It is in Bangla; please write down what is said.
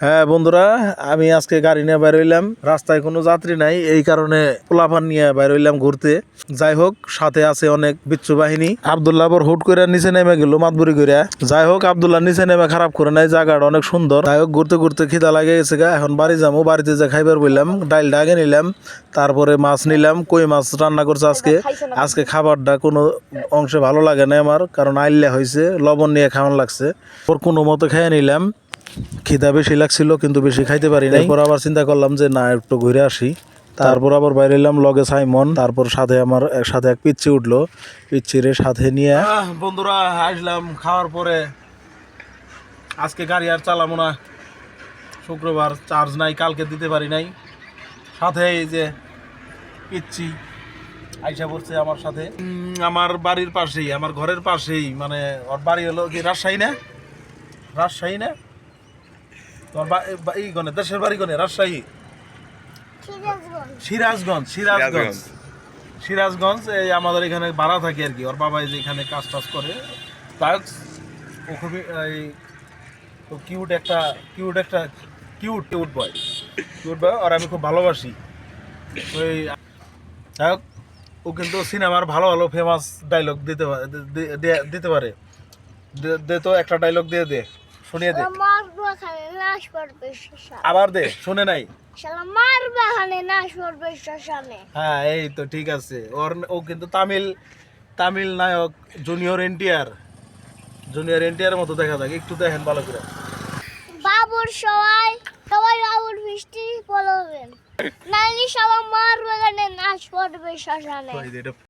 হ্যাঁ বন্ধুরা, আমি আজকে গাড়ি নিয়ে বের হইলাম। রাস্তায় কোনো যাত্রী নাই, এই কারণে পোলাপান নিয়ে বের হইলাম ঘুরতে। যাই হোক, সাথে আছে অনেক বিচ্ছু বাহিনী। আব্দুল্লাহ আবার হুট করে নিচে নেমে গেল মাতবুরি করে। যাই হোক, আব্দুল্লাহ নিচে নেমে খারাপ করে নাই, জায়গাটা অনেক সুন্দর। যাই হোক, ঘুরতে ঘুরতে খিদা লাগে গেছে গা। এখন বাড়ি যাবো, বাড়িতে যে খাইবার বললাম, ডাইলটা আগে নিলাম, তারপরে মাছ নিলাম। কই মাছ রান্না করছে আজকে খাবারটা কোনো অংশে ভালো লাগে না আমার, কারণ আইল্লা হয়েছে, লবণ নিয়ে খাওয়ান লাগছে। ওর কোনো মতো খেয়ে নিলাম। খিদা বেশি লাগছিল, কিন্তু বেশি খাইতে পারি নাই। এরপর আবার চিন্তা করলাম যে না, একটু ঘুরে আসি। তারপর আবার বাইরে এলাম, লগে সাইমন, তারপর সাথে আমার সাথে এক পিচ্ছি উঠলো। পিচ্ছিরে সাথে নিয়ে বন্ধুরা আসলাম খাওয়ার পরে। আজকে গাড়ি আর চালাবো না, শুক্রবার, চার্জ নাই, কালকে দিতে পারি নাই। সাথে এই যে পিচ্ছি আইসা পড়ছে আমার সাথে। আমার বাড়ির পাশেই, আমার ঘরের পাশেই, মানে ওর বাড়ি হলো কি রাজশাহী না? রাজশাহী না? তোমার এই গনে দেশের বাড়ি গনে? রাজশাহী, সিরাজগঞ্জ। সিরাজগঞ্জ, সিরাজগঞ্জ। এই আমাদের এখানে ভাড়া থাকে আর কি। ওর বাবা যে এখানে কাজ টাজ করে। তাই ও খুবই কিউট একটা কিউট বয়। আর আমি খুব ভালোবাসি। ওই যাই হোক, ও কিন্তু সিনেমার ভালো ভালো ফেমাস ডায়লগ দিতে পারে। দে তো একটা ডায়লগ দিয়ে দে, শুনিয়ে দে। আবার দে, শুনে নাই। হ্যাঁ, এই তো ঠিক আছে। ও কিন্তু তামিল নায়ক জুনিয়র এনটিআর মতো দেখা যায়। একটু দেখেন ভালো করে। বাবুর সবাই বাবুর মিষ্টি বলবেন, নাইলে সবাই মারবে, নাচ পড়বে শ্মশানে।